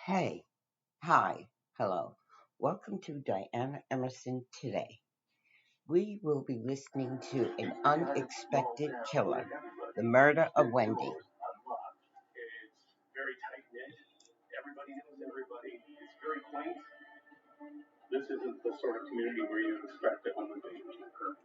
Hey, hi, hello. Welcome to Diana Emerson today. We will be listening to An Unexpected Killer, the murder of Wendy. It's very tight knit. Everybody knows everybody. It's very quaint. This isn't the sort of community where you expect a home invasion to occur.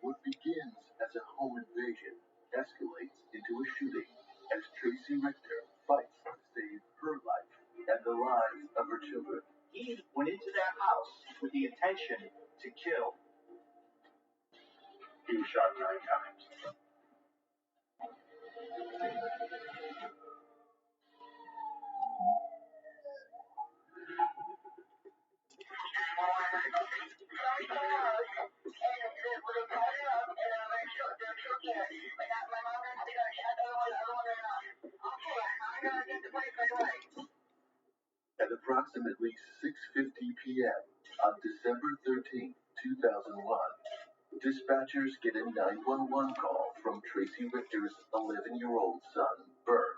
What begins as a home invasion escalates into a shooting as Tracy Richter fights to save her life and the lives of her children. He went into that house with the intention to kill. He was shot 9 times. At approximately 6:50 p.m. on December 13, 2001, dispatchers get a 911 call from Tracy Richter's 11-year-old son, Bert,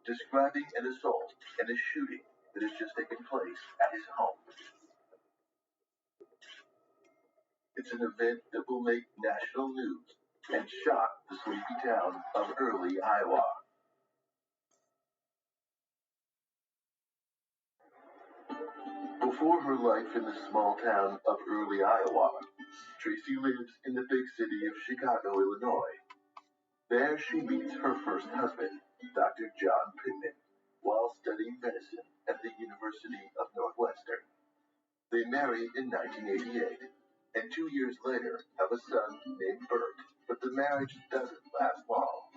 describing an assault and a shooting that has just taken place at his home. It's an event that will make national news and shock the sleepy town of Early, Iowa. Before her life in the small town of Early, Iowa, Tracy lives in the big city of Chicago, Illinois. There she meets her first husband, Dr. John Pittman, while studying medicine at the University of Northwestern. They marry in 1988, and 2 years later have a son named Bert, but the marriage doesn't last long.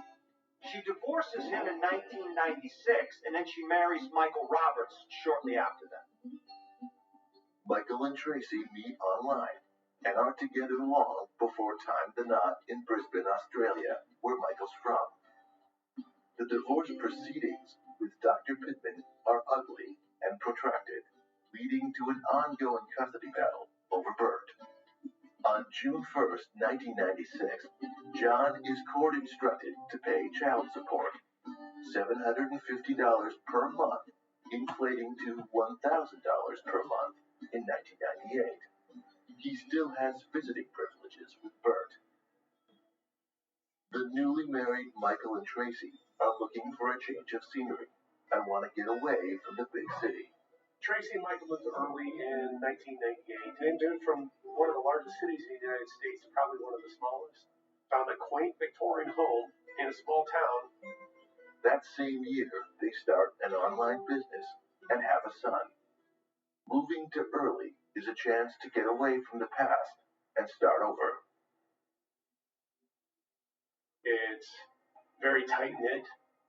She divorces him in 1996, and then she marries Michael Roberts shortly after that. Michael and Tracy meet online and are together long before tying the knot in Brisbane, Australia, where Michael's from. The divorce proceedings with Dr. Pittman are ugly and protracted, leading to an ongoing custody battle over Bert. On June 1st, 1996, John is court instructed to pay child support, $750 per month, inflating to $1,000 per month in 1998. He still has visiting privileges with Bert. The newly married Michael and Tracy are looking for a change of scenery and want to get away from the big city. Tracy and Michael moved to Early in 1998 and moved from one of the largest cities in the United States to probably one of the smallest. Found a quaint Victorian home in a small town. That same year, they start an online business and have a son. Moving to Early is a chance to get away from the past and start over. It's very tight knit.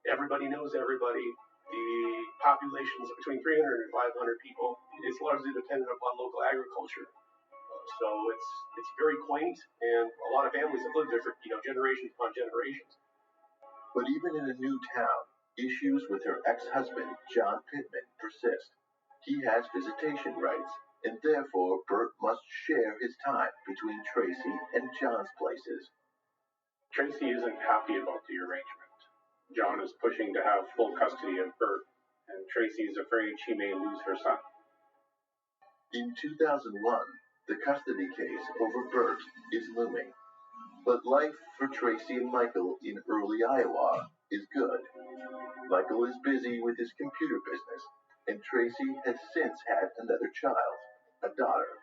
Everybody knows everybody. The population is between 300 and 500 people. It's largely dependent upon local agriculture. So it's very quaint, and a lot of families have lived there for generations upon generations. But even in a new town, issues with her ex-husband, John Pittman, persist. He has visitation rights, and therefore Bert must share his time between Tracy and John's places. Tracy isn't happy about the arrangement. John is pushing to have full custody of Bert, and Tracy is afraid she may lose her son. In 2001, the custody case over Bert is looming. But life for Tracy and Michael in Early, Iowa is good. Michael is busy with his computer business, and Tracy has since had another child, a daughter.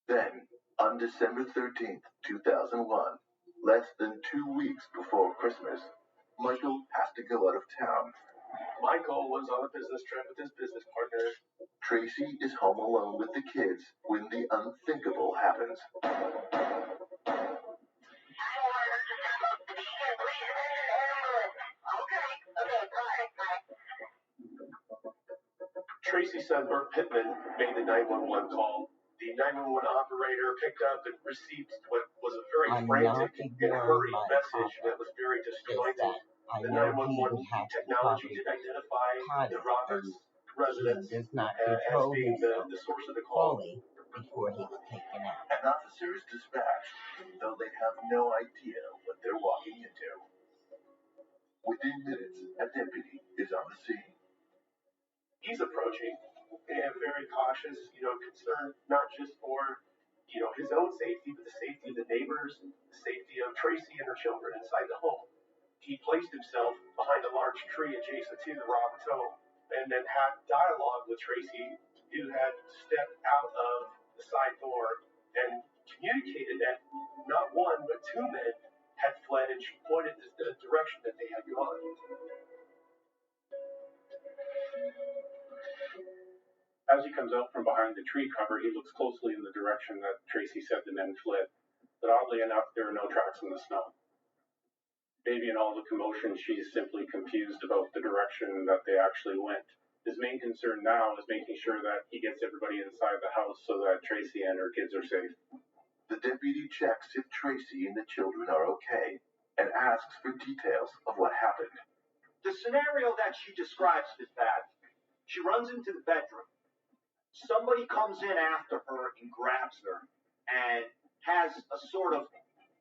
Then, on December 13th, 2001, less than 2 weeks before Christmas, Michael has to go out of town. Michael was on a business trip with his business partner. Tracy is home alone with the kids when the unthinkable happens. Tracy's son, Bert Pittman, made the 911 call. The 911 operator picked up and received what was a very frantic and hurried message that was very disjointed. The 911 technology to identify the Roberts residence as being the source of the call. Before he's taken out. An officer is dispatched, though they have no idea what they're walking into. Within minutes, a deputy is on the scene. He's approaching and very cautious, concerned not just for, his own safety, but the safety of the neighbors, the safety of Tracy and her children inside the home. He placed himself behind a large tree adjacent to the Roberts home and then had dialogue with Tracy, who had stepped out of the side door and communicated that not one, but two men had fled, and she pointed the direction that they had gone. As he comes out from behind the tree cover, he looks closely in the direction that Tracy said the men fled. But oddly enough, there are no tracks in the snow. Maybe in all the commotion, she's simply confused about the direction that they actually went. His main concern now is making sure that he gets everybody inside the house so that Tracy and her kids are safe. The deputy checks if Tracy and the children are okay and asks for details of what happened. The scenario that she describes is that she runs into the bedroom. Somebody comes in after her and grabs her and has a sort of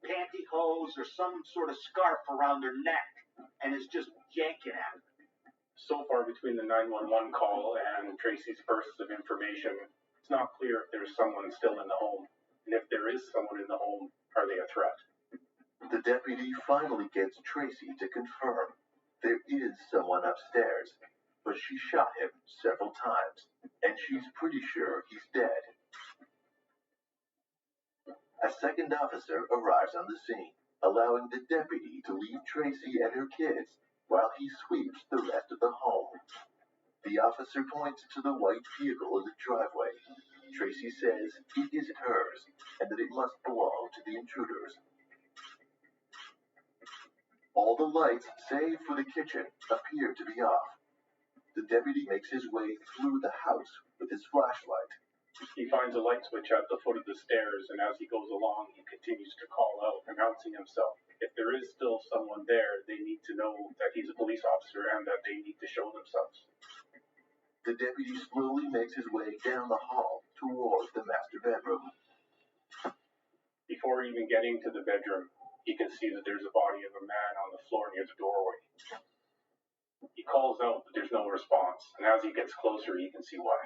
pantyhose or some sort of scarf around her neck and is just yanking at her. So far, between the 911 call and Tracy's bursts of information, it's not clear if there's someone still in the home. And if there is someone in the home, are they a threat? The deputy finally gets Tracy to confirm there is someone upstairs, but she shot him several times, and she's pretty sure he's dead. A second officer arrives on the scene, allowing the deputy to leave Tracy and her kids while he sweeps the rest of the home. The officer points to the white vehicle in the driveway. Tracy says it isn't hers and that it must belong to the intruders. All the lights, save for the kitchen, appear to be off. The deputy makes his way through the house with his flashlight. He finds a light switch at the foot of the stairs, and as he goes along, he continues to call out, announcing himself. If there is still someone there, they need to know that he's a police officer and that they need to show themselves. The deputy slowly makes his way down the hall towards the master bedroom. Before even getting to the bedroom, he can see that there's a body of a man on the floor near the doorway. He calls out, but there's no response, and as he gets closer, he can see why.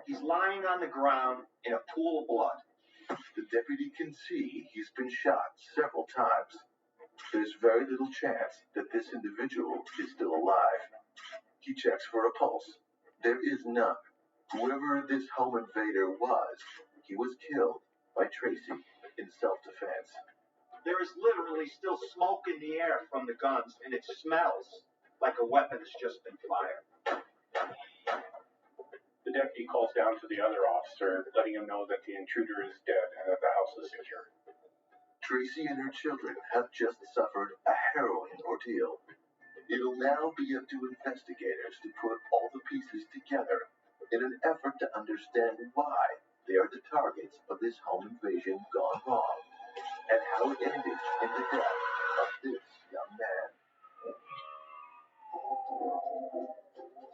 He's lying on the ground in a pool of blood. The deputy can see he's been shot several times. There's very little chance that this individual is still alive. He checks for a pulse. There is none. Whoever this home invader was, he was killed by Tracy in self-defense. There is literally still smoke in the air from the guns, and it smells like a weapon has just been fired. The deputy calls down to the other officer, letting him know that the intruder is dead and that the house is secure. Tracy and her children have just suffered a harrowing ordeal. It'll now be up to investigators to put all the pieces together in an effort to understand why they are the targets of this home invasion gone wrong, and how it ended in the death of this young man.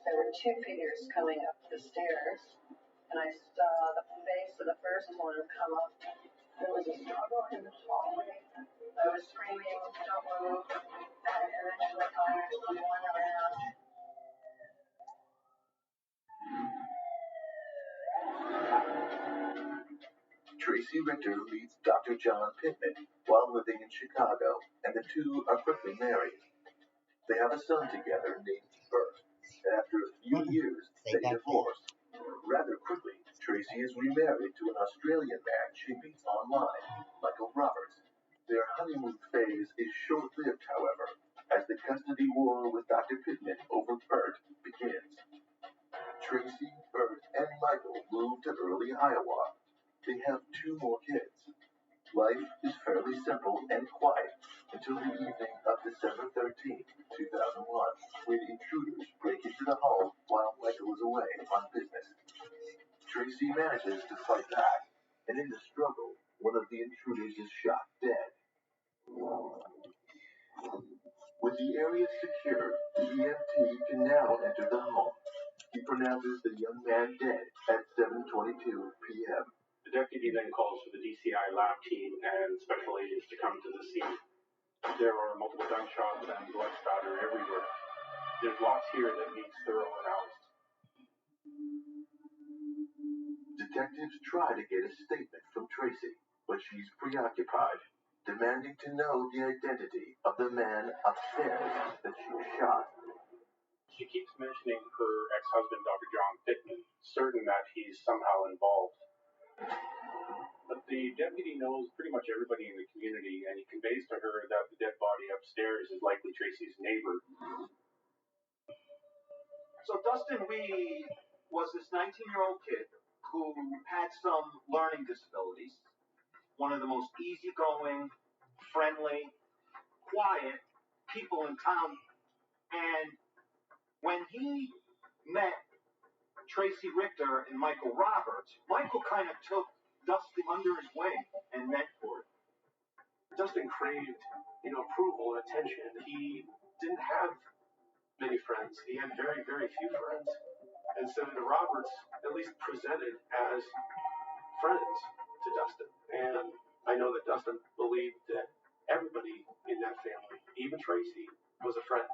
There were two figures coming up the stairs, and I saw the face of the first one come up. There was a struggle in the hallway. I was screaming, "Don't move," and eventually fired someone around. Tracy Richter meets Dr. John Pittman while living in Chicago, and the two are quickly married. They have a son together named Bert, and after a few years, they divorce. Rather quickly, Tracy is remarried to an Australian man she meets online, Michael Roberts. Their honeymoon phase is short-lived, however, as the custody war with Dr. Pittman over Bert begins. Tracy, Bert, and Michael move to early Iowa. They have two more kids. Life is fairly simple and quiet until the evening of December 13, 2001, when intruders break into the home while Michael is away on business. Tracy manages to fight back, and in the struggle, one of the intruders is shot dead. With the area secure, the EMT can now enter the home. He pronounces the young man dead at 7:22 p.m. The deputy then calls for the DCI lab team and special agents to come to the scene. There are multiple gunshots and blood spatter everywhere. There's lots here that needs thorough analysis. Detectives try to get a statement from Tracy, but she's preoccupied, demanding to know the identity of the man upstairs that she shot. She keeps mentioning her ex-husband, Dr. John Pittman, certain that he's somehow involved. But the deputy knows pretty much everybody in the community, and he conveys to her that the dead body upstairs is likely Tracy's neighbor. So Dustin Weed was this 19-year-old kid who had some learning disabilities, one of the most easygoing, friendly, quiet people in town. And when he met Tracy Richter and Michael Roberts, Michael kind of took Dustin under his wing and mentored. Dustin craved, approval and attention. He didn't have many friends. He had very, very few friends. And so the Roberts at least presented as friends to Dustin. And I know that Dustin believed that everybody in that family, even Tracy, was a friend.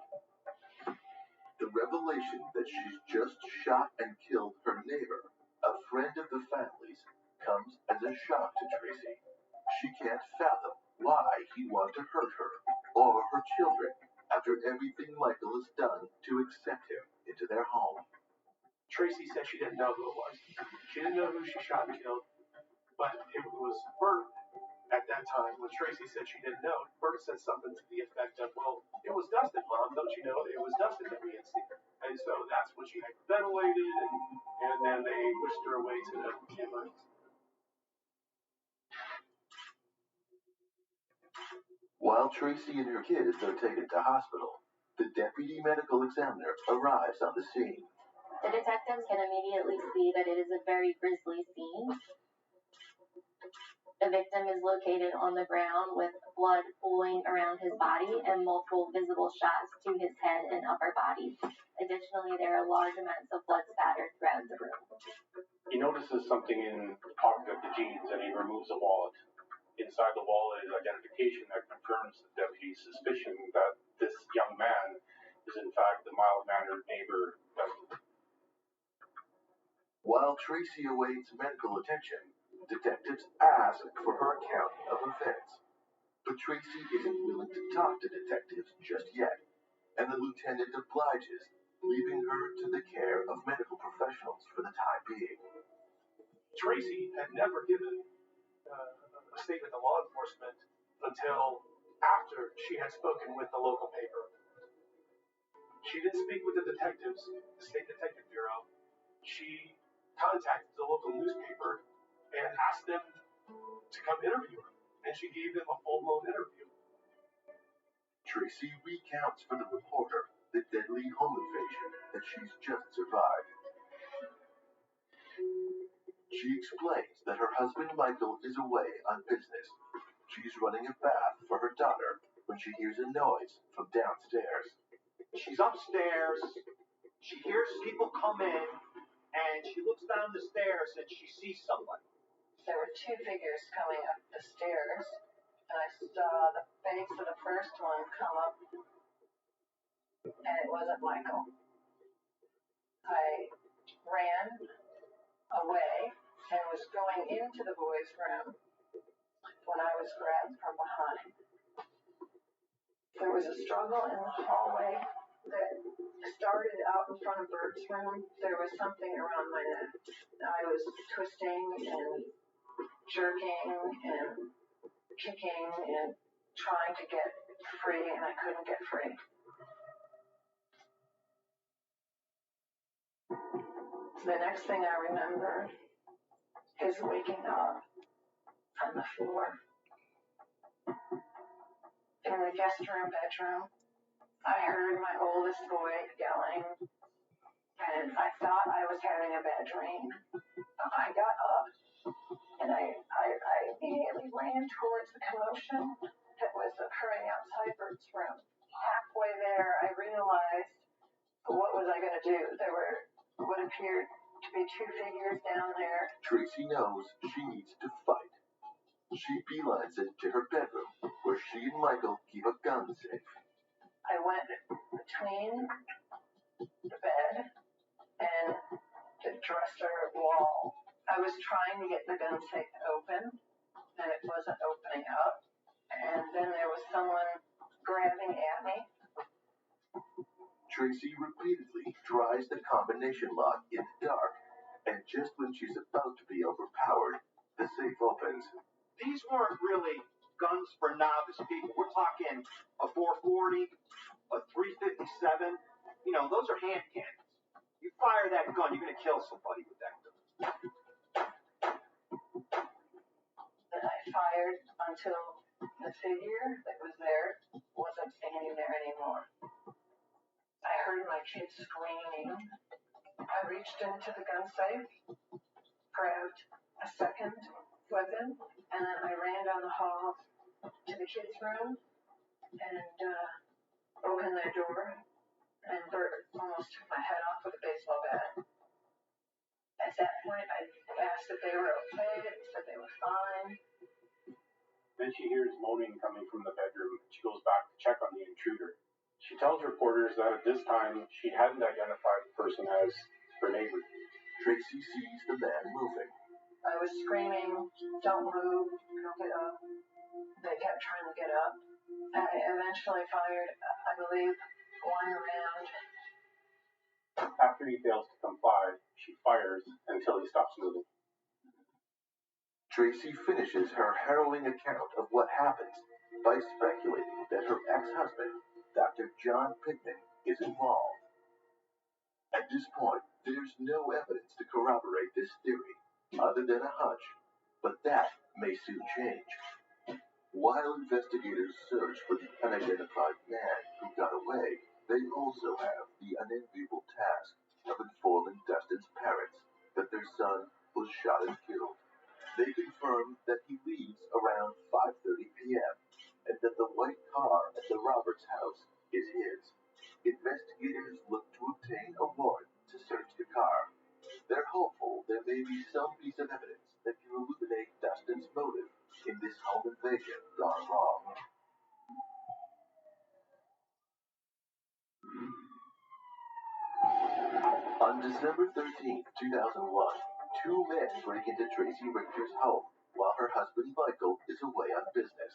The revelation that she's just shot and killed her neighbor, a friend of the family's, comes as a shock to Tracy. She can't fathom why he'd want to hurt her or her children after everything Michael has done to accept him into their home. Tracy said she didn't know who it was. She didn't know who she shot and killed, but it was Bert at that time when Tracy said she didn't know. Bert said something to the effect of, well, it was Dustin, Mom. Don't you know it was Dustin that we had seen? And so that's when she hyperventilated, and then they whisked her away to the ambulance. While Tracy and her kids are taken to hospital, the deputy medical examiner arrives on the scene. The detectives can immediately see that it is a very grisly scene. The victim is located on the ground with blood pooling around his body and multiple visible shots to his head and upper body. Additionally, there are large amounts of blood spattered throughout the room. He notices something in the pocket of the jeans and he removes a wallet. Inside the wallet is identification that confirms the deputy's suspicion that this young man is in fact the mild-mannered neighbor Dustin. While Tracy awaits medical attention, detectives ask for her account of events. But Tracy isn't willing to talk to detectives just yet, and the lieutenant obliges, leaving her to the care of medical professionals for the time being. Tracy had never given a statement to law enforcement until after she had spoken with the local paper. She didn't speak with the detectives, the State Detective Bureau. She contacted the local newspaper and asked them to come interview her, and she gave them a full-blown interview. Tracy recounts for the reporter the deadly home invasion that she's just survived. She explains that her husband Michael is away on business. She's running a bath for her daughter when she hears a noise from downstairs. She's upstairs. She hears people come in, and she looks down the stairs and she sees somebody. There were two figures coming up the stairs, and I saw the face of the first one come up, and it wasn't Michael. I ran away and was going into the boys' room when I was grabbed from behind. There was a struggle in the hallway that started out in front of Bert's room. There was something around my neck. I was twisting and jerking and kicking and trying to get free, and I couldn't get free. The next thing I remember is waking up on the floor in the guest room bedroom. I heard my oldest boy yelling, and I thought I was having a bad dream. I got up, and I immediately ran towards the commotion that was occurring outside Bert's room. Halfway there, I realized, what was I going to do? There were what appeared to be two figures down there. Tracy knows she needs to fight. She beelines it to her bedroom where she and Michael keep a gun safe. I went between the bed and the dresser wall. I was trying to get the gun safe open, and it wasn't opening up. And then there was someone grabbing at me. Tracy repeatedly tries the combination lock in the dark, and just when she's about to be overpowered, the safe opens. These weren't really guns for novice people. We're talking a 440, a 357. You know, those are hand cannons. You fire that gun, you're going to kill somebody with that gun. And I fired until the figure that was there wasn't standing there anymore. I heard my kids screaming. I reached into the gun safe, grabbed a second weapon, and then I ran down the hall to the kids' room and opened their door, and Bert almost took my head off with a baseball bat. At that point, I asked if they were okay. They said they were fine. Then she hears moaning coming from the bedroom. She goes back to check on the intruder. She tells reporters that at this time she hadn't identified the person as her neighbor. Tracy sees the man moving. I was screaming, "Don't move, don't get up." They kept trying to get up. I eventually fired, I believe, one round. After he fails to comply, she fires until he stops moving. Tracy finishes her harrowing account of what happens by speculating that her ex-husband, Dr. John Pittman, is involved. At this point, there's no evidence to corroborate this theory, other than a hunch, but that may soon change. While investigators search for the unidentified man who got away, they also have the unenviable task of informing Dustin's parents that their son was shot and killed. They confirm that he leaves around 5:30 p.m. and that the white car at the Roberts house is his. Investigators look to obtain a warrant to search the car. They're hopeful there may be some piece of evidence that can illuminate Dustin's motive in this home invasion gone wrong. On December 13, 2001, two men break into Tracy Richter's home while her husband Michael is away on business.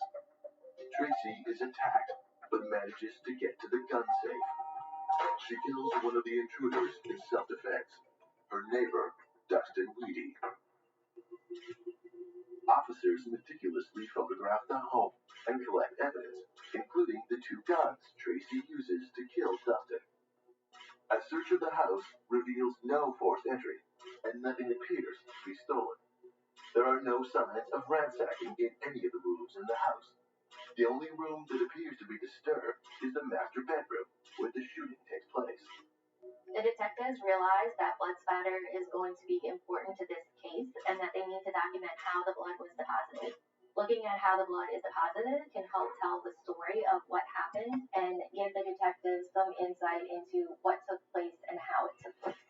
Tracy is attacked, but manages to get to the gun safe. She kills one of the intruders in self-defense, her neighbor, Dustin Weedy. Officers meticulously photograph the home and collect evidence, including the two guns Tracy uses to kill Dustin. A search of the house reveals no forced entry, and nothing appears to be stolen. There are no signs of ransacking in any of the rooms in the house. The only room that appears to be disturbed is the master bedroom, where the shooting takes place. The detectives realize that blood spatter is going to be important to this case and that they need to document how the blood was deposited. Looking at how the blood is deposited can help tell the story of what happened and give the detectives some insight into what took place and how it took place.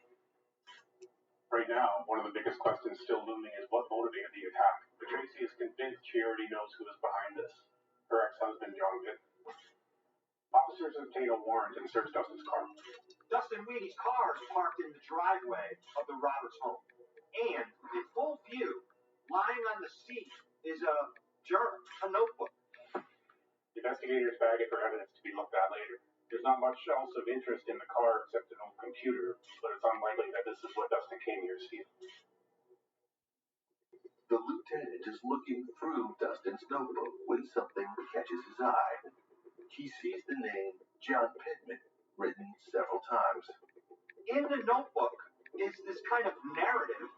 Right now, one of the biggest questions still looming is what motivated the attack. But Tracy is convinced she already knows who is behind this. Her ex-husband, John Pittman. Officers obtain a warrant and search Dustin's car. Dustin Weedy's car is parked in the driveway of the Roberts home. And in full view, lying on the seat, is a journal, a notebook. Investigators bag it for evidence to be looked at later. There's not much else of interest in the car except an old computer, but it's unlikely that this is what Dustin came here to steal. The lieutenant is looking through Dustin's notebook when something catches his eye. He sees the name John Pittman written several times. In the notebook is this kind of narrative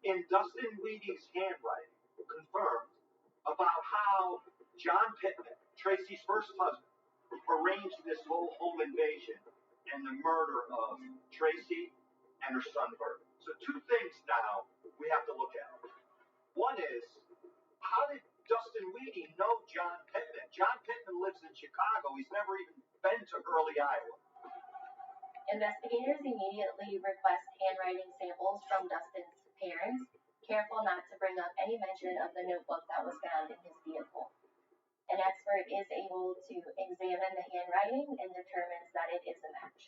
in Dustin Weedy's handwriting, confirmed, about how John Pittman, Tracy's first husband, arranged this whole home invasion and the murder of Tracy and her son Bert. So two things now we have to look at. One is, how did Dustin Weedy know John Pittman? John Pittman lives in Chicago. He's never even been to Early, Iowa. Investigators immediately request handwriting samples from Dustin's parents, careful not to bring up any mention of the notebook that was found in his vehicle. An expert is able to examine the handwriting and determines that it is a match.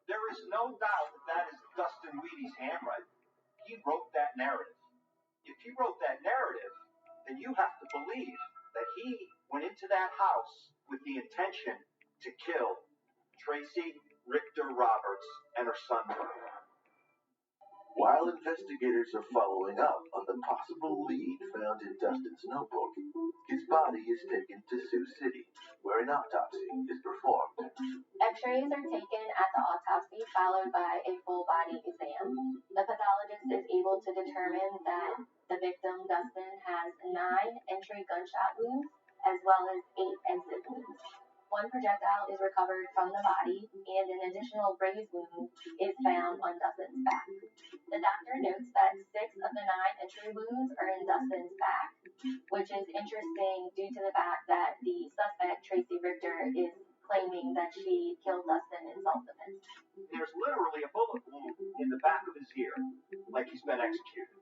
There is no doubt that is Dustin Weedy's handwriting. He wrote that narrative. If he wrote that narrative, then you have to believe that he went into that house with the intention to kill Tracy Richter Roberts and her son. While investigators are following up on the possible lead found in Dustin's notebook, his body is taken to Sioux City, where an autopsy is performed. X-rays are taken at the autopsy, followed by a full body exam. The pathologist is able to determine that the victim, Dustin, has 9 entry gunshot wounds, as well as 8 exit wounds. 1 projectile is recovered from the body, and an additional grazed wound is found on Dustin's back. The doctor notes that 6 of the 9 entry wounds are in Dustin's back, which is interesting due to the fact that the suspect, Tracy Richter, is claiming that she killed Dustin in self-defense. There's literally a bullet wound in the back of his ear, like he's been executed.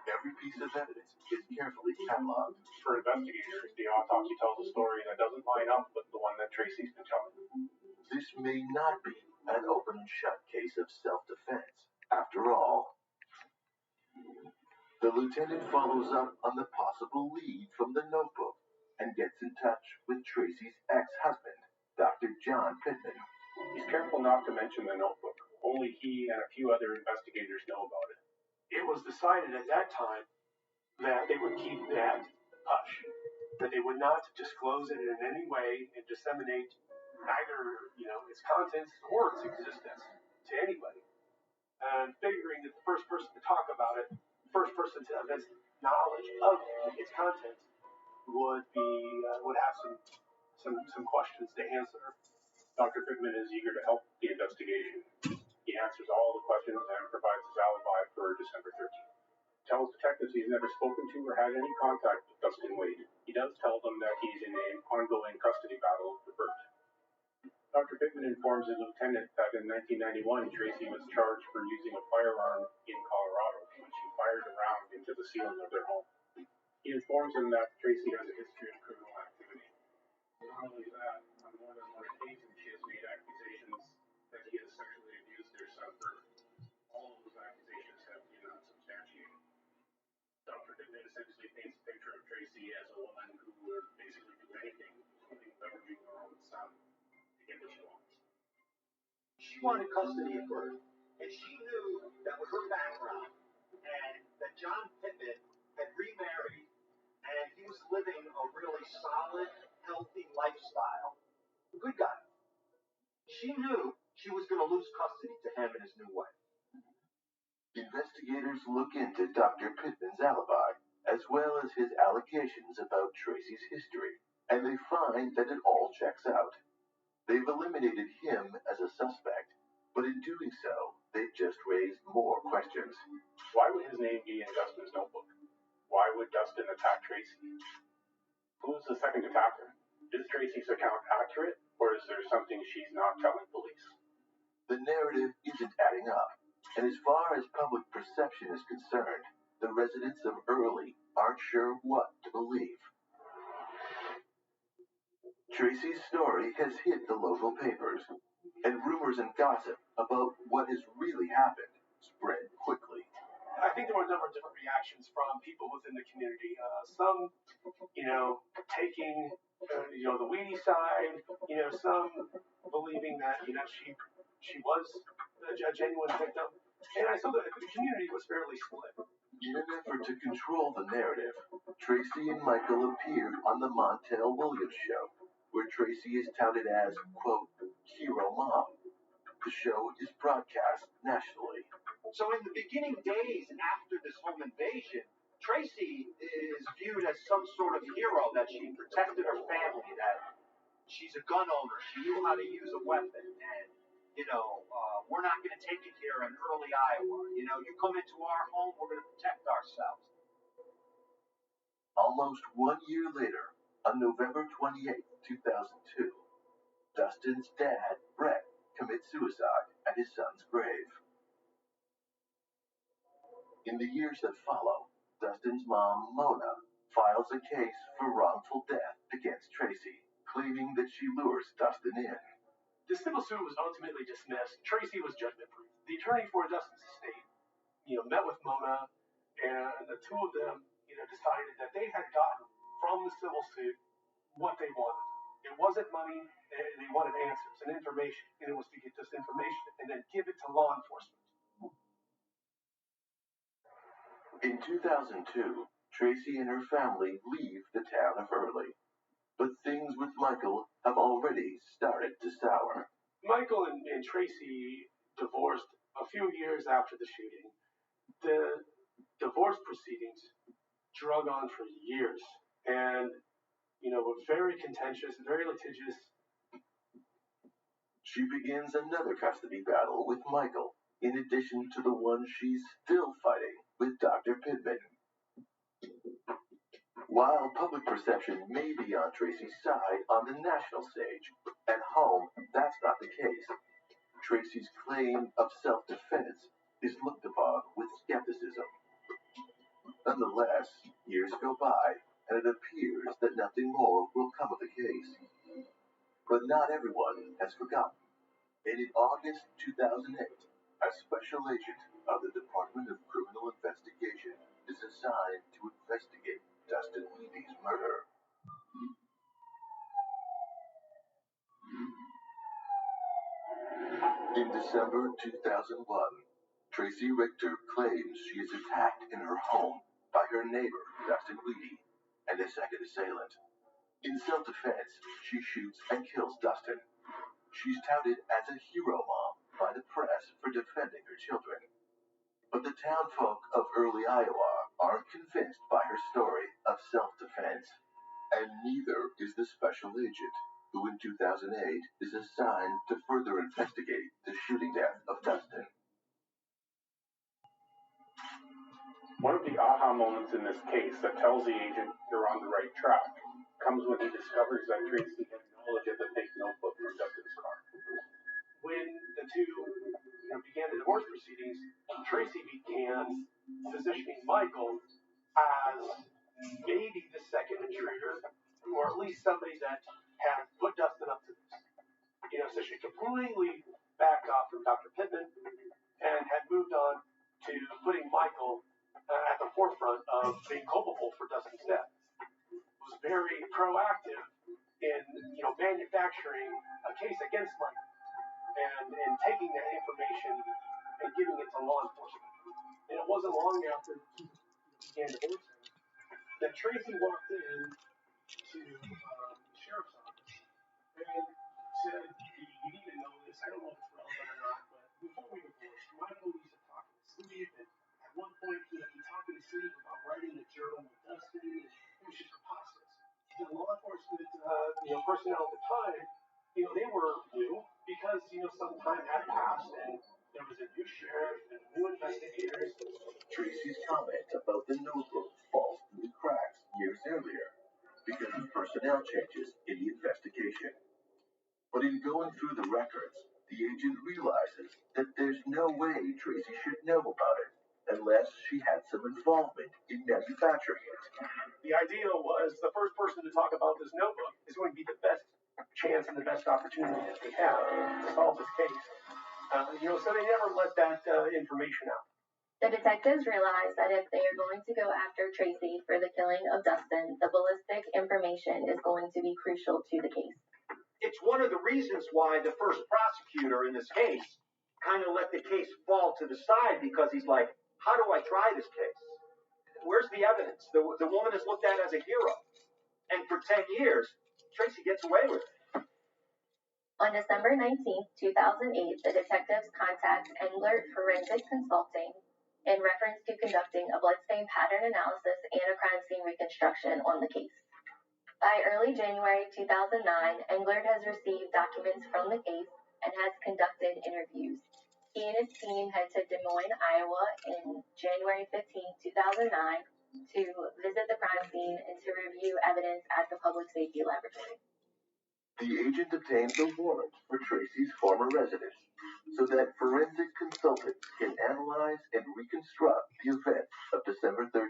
Every piece of evidence is carefully cataloged. For investigators, the autopsy tells a story that doesn't line up with the one that Tracy's been telling. This may not be an open and shut case of self-defense. After all, the lieutenant follows up on the possible lead from the notebook and gets in touch with Tracy's ex-husband, Dr. John Pittman. He's careful not to mention the notebook. Only he and a few other investigators know about it. It was decided at that time that they would keep that hush, that they would not disclose it in any way and disseminate either, its contents or its existence to anybody. And figuring that the first person to talk about it, first person to have knowledge of its content, would have some questions to answer. Dr. Pittman is eager to help the investigation. He answers all the questions and provides his alibi for December 13th. Tells detectives he's never spoken to or had any contact with Dustin Wade. He does tell them that he's in an ongoing custody battle with Bert. Dr. Pittman informs his lieutenant that in 1991, Tracy was charged for using a firearm in Colorado when she fired a round into the ceiling of their home. He informs him that Tracy has a history of criminal activity. Not only that, on more than one occasion, she has made accusations that he has sexually abused their son Bert. All of those accusations have been unsubstantiated. Dr. Pittman essentially paints a picture of Tracy as a woman who would basically do anything, including leveraging her own son to get what she wants. She wanted custody of Bert, and she knew that with her background and that John Pittman had remarried and he was living a really solid, healthy lifestyle. A good guy. She knew she was going to lose custody to him and his new wife. Investigators look into Dr. Pittman's alibi, as well as his allegations about Tracy's history, and they find that it all checks out. They've eliminated him as a suspect, but in doing so, they've just raised more questions. Why would his name be in Dustin's notebook? Why would Dustin attack Tracy? Who's the second attacker? Is Tracy's account accurate, or is there something she's not telling police? The narrative isn't adding up, and as far as public perception is concerned, the residents of Early aren't sure what to believe. Tracy's story has hit the local papers, and rumors and gossip about what has really happened spread quickly. I think there were a number of different reactions from people within the community. Some, taking, the Weedy side. Some believing that, she was a genuine victim. And I saw that the community was fairly split. In an effort to control the narrative, Tracy and Michael appeared on the Montel Williams show, where Tracy is touted as, quote, hero mom. The show is broadcast nationally. So in the beginning days after this home invasion, Tracy is viewed as some sort of hero, that she protected her family, that she's a gun owner, she knew how to use a weapon, and, we're not going to take it here in Early, Iowa. You come into our home, we're going to protect ourselves. Almost 1 year later, on November 28, 2002, Dustin's dad, Brett, commits suicide at his son's grave. In the years that follow, Dustin's mom, Mona, files a case for wrongful death against Tracy, claiming that she lures Dustin in. The civil suit was ultimately dismissed. Tracy was judgment-proof. The attorney for Dustin's estate, met with Mona, and the two of them, decided that they had gotten from the civil suit what they wanted. It wasn't money. They wanted answers and information, and it was to get this information and then give it to law enforcement. In 2002, Tracy and her family leave the town of Early, but things with Michael have already started to sour. Michael and Tracy divorced a few years after the shooting. The divorce proceedings drug on for years and, were very contentious, very litigious. She begins another custody battle with Michael, in addition to the one she's still fighting with Dr. Pittman. While public perception may be on Tracy's side on the national stage, at home that's not the case. Tracy's claim of self-defense is looked upon with skepticism. Nonetheless, years go by, and it appears that nothing more will come of the case. But not everyone has forgotten. And in August 2008, a special agent of the Department of Criminal Investigation is assigned to investigate Dustin Levy's murder. In December 2001, Tracy Richter claims she is attacked in her home by her neighbor, Dustin Levy, and a second assailant. In self-defense, she shoots and kills Dustin. She's touted as a hero mom by the press for defending her children. But the townfolk of Early, Iowa aren't convinced by her story of self-defense. And neither is the special agent, who in 2008 is assigned to further investigate the shooting death of Dustin. One of the aha moments in this case that tells the agent you're on the right track comes when he discovers that Tracy had knowledge of the fake notebook from Dustin's car. When the two began the divorce proceedings, Tracy began positioning Michael as maybe the second intruder, or at least somebody that had put Dustin up to this. So she completely backed off from Dr. Pittman and had moved on to putting Michael at the forefront of being culpable for Dustin's death. Was very proactive in manufacturing a case against Michael and taking that information and giving it to law enforcement. And it wasn't long after he began divorcing that Tracy walked in to the sheriff's office and said, "You need to know this. I don't know if it's relevant or not, but before we divorced, Michael used to talk to Steve, and at one point he talked to Steve about writing a journal with Dustin, and it was just preposterous." The law enforcement personnel at the time, they were new because some time had passed and there was a new sheriff and new investigators. Tracy's comment about the notebook falls through the cracks years earlier because of personnel changes in the investigation. But in going through the records, the agent realizes that there's no way Tracy should know about it unless she had some involvement in manufacturing it. The idea was the first person to talk about this notebook is going to be the best chance and the best opportunity that they have to solve this case. So they never let that information out. The detectives realized that if they are going to go after Tracy for the killing of Dustin, the ballistic information is going to be crucial to the case. It's one of the reasons why the first prosecutor in this case kind of let the case fall to the side, because he's like, how do I try this case? Where's the evidence? The woman is looked at as a hero. And for 10 years, Tracy gets away with it. On December 19, 2008, the detectives contact Englert Forensic Consulting in reference to conducting a bloodstain pattern analysis and a crime scene reconstruction on the case. By early January 2009, Englert has received documents from the case and has conducted interviews. He and his team head to Des Moines, Iowa in January 15, 2009 to visit the crime scene and to review evidence at the Public Safety Laboratory. The agent obtains a warrant for Tracy's former residence so that forensic consultants can analyze and reconstruct the events of December 13,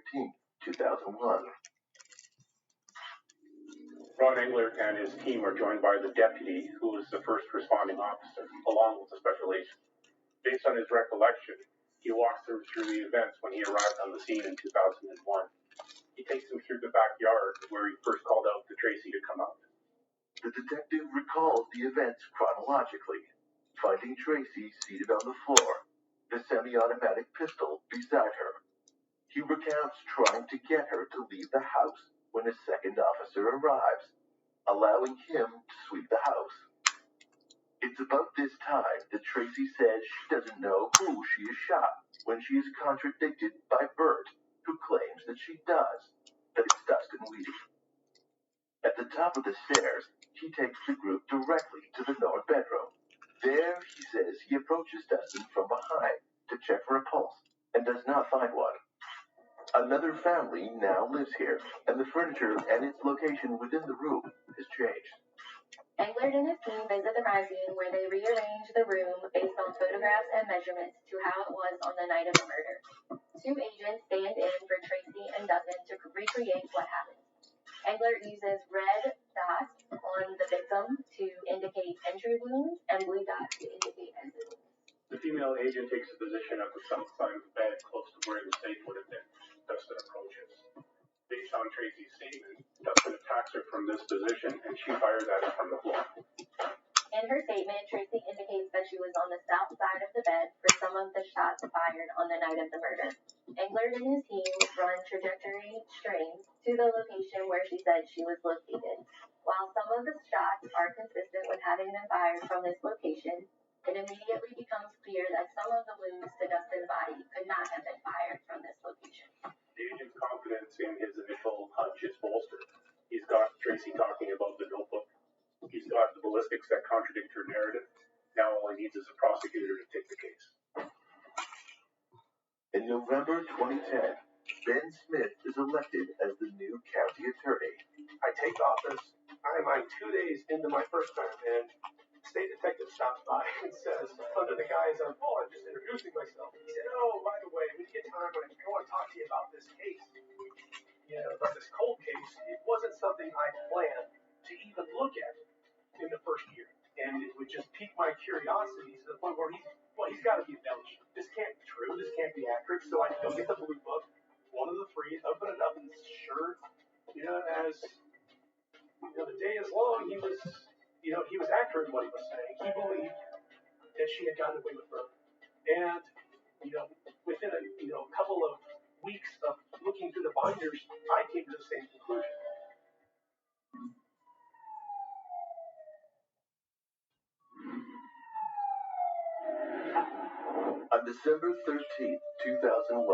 2001. Ron Engler and his team are joined by the deputy, who was the first responding officer, along with the special agent. Based on his recollection, he walks them through the events when he arrived on the scene in 2001. He takes them through the backyard where he first called out to Tracy to come out. The detective recalls the events chronologically, finding Tracy seated on the floor, the semi-automatic pistol beside her. He recounts trying to get her to leave the house when a second officer arrives, allowing him to sweep the house. It's about this time that Tracy says she doesn't know who she has shot, when she is contradicted by Bert, who claims that she does, that it's Dustin Weedy. At the top of the stairs, he takes the group directly to the north bedroom. There, he says he approaches Dustin from behind to check for a pulse, and does not find one. Another family now lives here, and the furniture and its location within the room has changed. Engler and his team visit the crime scene where they rearrange the room based on photographs and measurements to how it was on the night of the murder. 2 agents stand in for Tracy and Dustin to recreate what happened. Engler uses red dots on the victim to indicate entry wounds and blue dots to indicate exit wounds. The female agent takes a position at the south side of the bed, close to where the safe would have been. Dustin approaches. Based on Tracy's statement, Dustin attacks her from this position, and she fires at him from the floor. In her statement, Tracy indicates that she was on the south side of the bed for some of the shots fired on the night of the murder. Engler and his team run trajectory strings to the location where she said she was located. While some of the shots are consistent with having been fired from this location, it immediately becomes clear that some of the wounds to Dustin's body could not have been fired from this location. The agent's confidence in his initial hunch is bolstered. He's got Tracy talking about the notebook. He's got the ballistics that contradict her narrative. Now all he needs is a prosecutor to take the case. In November 2010, Ben Smith is elected as the new county attorney. I take office. I'm 2 days into my first term, and state detective stops by and says, under the guise of, I'm just introducing myself. He said, by the way, when you get time, I want to talk to you about this case. About this cold case. It wasn't something I planned to even look at in the first year. And it would just pique my curiosity to the point where he's got to be embellished. This can't be true. This can't be accurate. So I go get the blue book, one of the 3, open it up, and sure, as the day is long, he was accurate in what he was saying. He believed that she had gotten away with murder. And, within a couple of weeks of looking through the binders, I came to the same conclusion. On December 13th, 2001,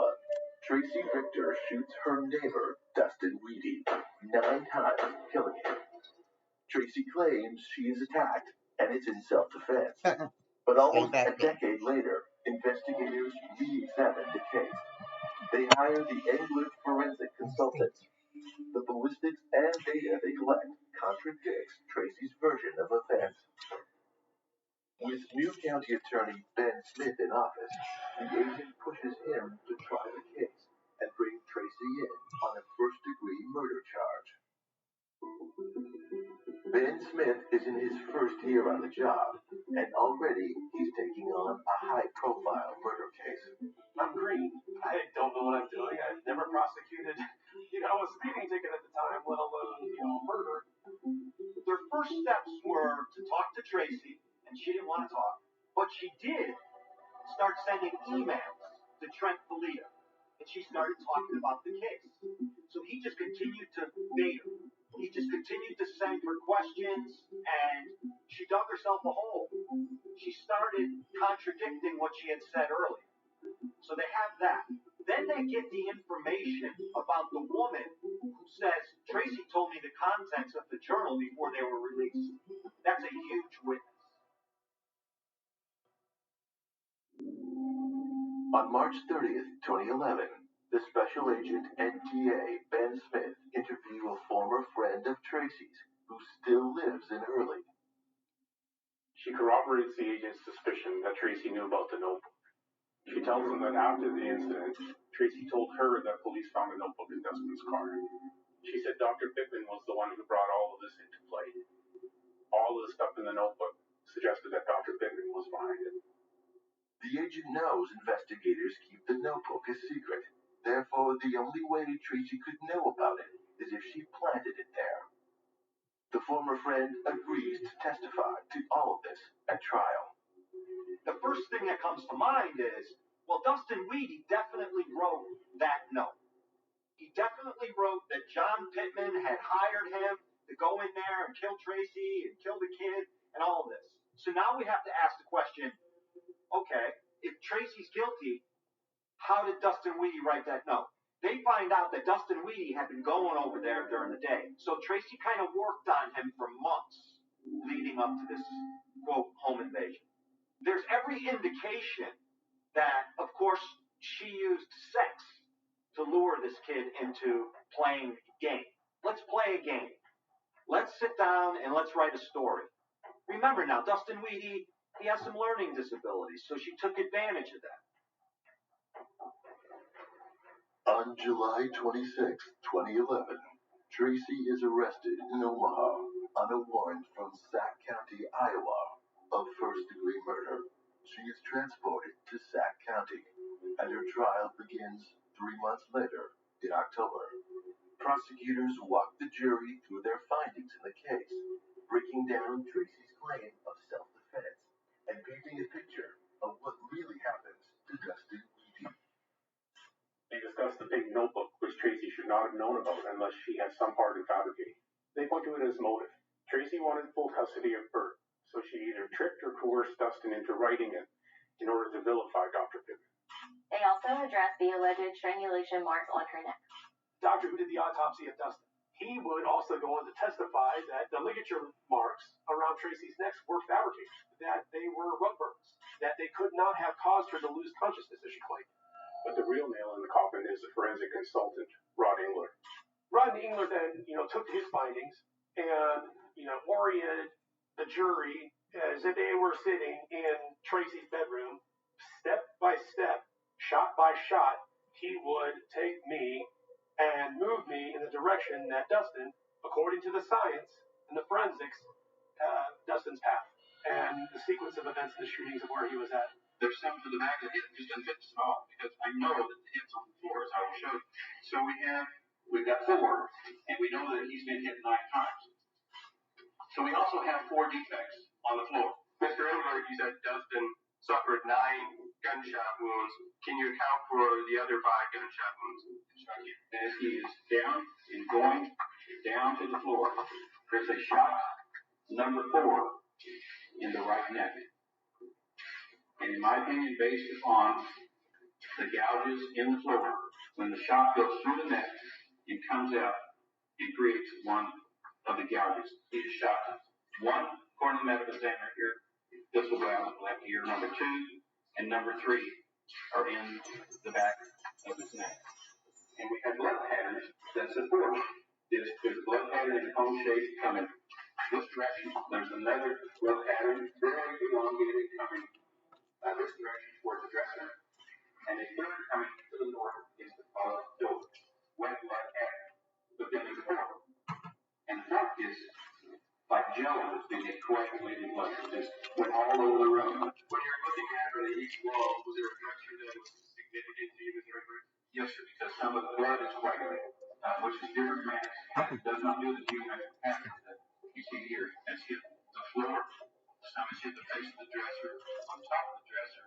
Tracy Richter shoots her neighbor, Dustin Weedy, 9 times, killing him. Tracy claims she is attacked, and it's in self-defense. But almost a decade later, investigators re-examine the case. They hire the Engler forensic consultant. The ballistics and data they collect contradicts Tracy's version of events. With new county attorney Ben Smith in office, the agent pushes him to try the case and bring Tracy in on a first-degree murder charge. Ben Smith is in his first year on the job, and already he's taking on a high-profile murder case. I'm green. I don't know what I'm doing. I've never prosecuted, a speeding ticket at the time, let alone, murder. Their first steps were to talk to Tracy, and she didn't want to talk, but she did start sending emails to Trent Felita, and she started talking about the case. So he just continued to bait her. He just continued to send her questions, and she dug herself a hole. She started contradicting what she had said earlier. So they have that. Then they get the information about the woman who says, Tracy told me the contents of the journal before they were released. That's a huge witness. On March 30th, 2011, the special agent and DA Ben Smith interview a former friend of Tracy's who still lives in Hurley. She corroborates the agent's suspicion that Tracy knew about the notebook. She tells him that after the incident, Tracy told her that police found a notebook in Dustin's car. She said Dr. Pittman was the one who brought all of this into play. All of the stuff in the notebook suggested that Dr. Pittman was behind it. The agent knows investigators keep the notebook a secret. Therefore, the only way Tracy could know about it is if she planted it there. The former friend agrees to testify to all of this at trial. The first thing that comes to mind is, well, Dustin Weedy definitely wrote that note. He definitely wrote that John Pittman had hired him to go in there and kill Tracy and kill the kid and all of this. So now we have to ask the question, okay, if Tracy's guilty, how did Dustin Weedy write that note? They find out that Dustin Weedy had been going over there during the day. So Tracy kind of worked on him for months leading up to this, quote, home invasion. There's every indication that, of course, she used sex to lure this kid into playing a game. Let's play a game. Let's sit down and let's write a story. Remember now, Dustin Weedy, he has some learning disabilities, so she took advantage of that. On July 26, 2011, Tracy is arrested in Omaha on a warrant from Sac County, Iowa, of first-degree murder. She is transported to Sac County, and her trial begins 3 months later in October. Prosecutors walk the jury through their findings in the case, breaking down Tracy's claim of self-defense and painting a picture of what really happened to Dustin Weedy. They discussed the big notebook, which Tracy should not have known about unless she had some part in fabricating. They point to it as motive. Tracy wanted full custody of Bert, so she either tricked or coerced Dustin into writing it in order to vilify Dr. Pittman. They also addressed the alleged strangulation marks on her neck. Doctor who did the autopsy of Dustin, he would also go on to testify that the ligature marks around Tracy's neck were fabricated, that they were rug burns, that they could not have caused her to lose consciousness, as she claimed. But the real nail in the coffin is the forensic consultant, Rod Engler. Rod Engler then, took his findings and, oriented the jury as if they were sitting in Tracy's bedroom, step by step, shot by shot. He would take me and move me in the direction that Dustin, according to the science and the forensics, Dustin's path and the sequence of events and the shootings of where he was at. There's some for the back of the hit that just doesn't fit this at all because I know that the hit's on the floor, as I will show you. So we've got 4, and we know that he's been hit 9 times. So we also have 4 defects on the floor. Mr. Engler, you said Dustin suffered 9 gunshot wounds. Can you account for the other 5 gunshot wounds? As he is down and going down to the floor, there's a shot, number 4, in the right neck. And in my opinion, based upon the gouges in the floor, when the shot goes through the neck and comes out and creates one of the gouges. He is shot 1, according to the medical examiner here. This will go out the left ear. Number 2 and number 3 are in the back of his neck. And we have blood patterns that support this. There's a blood pattern in the cone shape coming this direction. There's another blood pattern, very elongated, coming this direction towards the dresser. And a third coming to the north is the door. Wet blood pattern. But then there's a fourth. And the fourth is like jello that's been coagulated blood. Just went all over the room. When you're looking at it, each wall, was there a fracture that was significant to you, Mr. Engler? Yes, sir, because some of the blood is coagulated, which is different mass. It does not do the geometric pattern that you see here. It's hit the floor, some has hit the face of the dresser, on top of the dresser,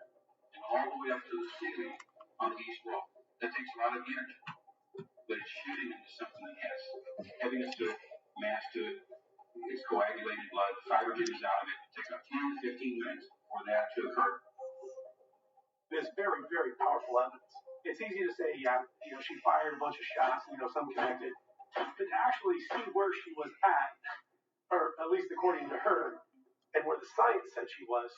and all the way up to the ceiling on the east wall. That takes a lot of energy, but it's shooting into something that has heaviness to it, mass to it. It's coagulated blood, the fiber juices out of it. It takes about 10 to 15 minutes for that to occur. There's very, very powerful evidence. It's easy to say, she fired a bunch of shots, some connected. But to actually see where she was at, or at least according to her, and where the science said she was,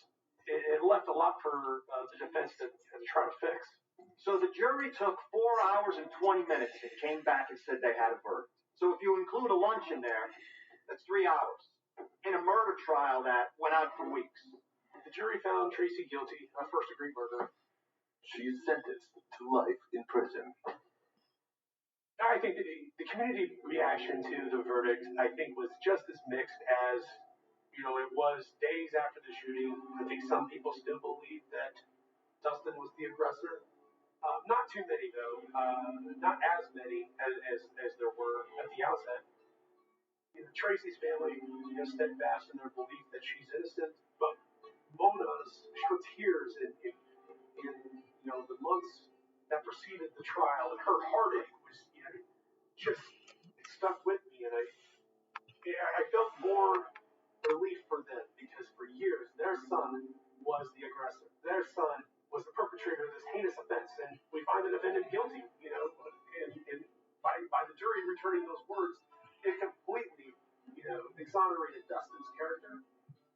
it left a lot for the defense to try to fix. So the jury took 4 hours and 20 minutes and came back and said they had a verdict. So if you include a lunch in there, that's 3 hours. In a murder trial that went on for weeks. The jury found Tracy guilty of first-degree murder. She is sentenced to life in prison. I think the community reaction to the verdict, I think, was just as mixed as, it was days after the shooting. I think some people still believe that Dustin was the aggressor. Not too many though, not as many as there were at the outset. Tracy's family, steadfast in their belief that she's innocent, but Mona's, her tears in the months that preceded the trial, and her heartache was, just it stuck with me, and I felt more relief for them because for years their son was the aggressor. Their son was the perpetrator of this heinous offense, and we find the defendant guilty. And by the jury returning those words, it completely, exonerated Dustin's character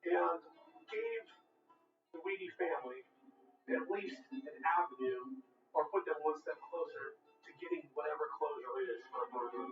and gave the Weedy family at least an avenue, or put them one step closer to getting whatever closure it is for murder.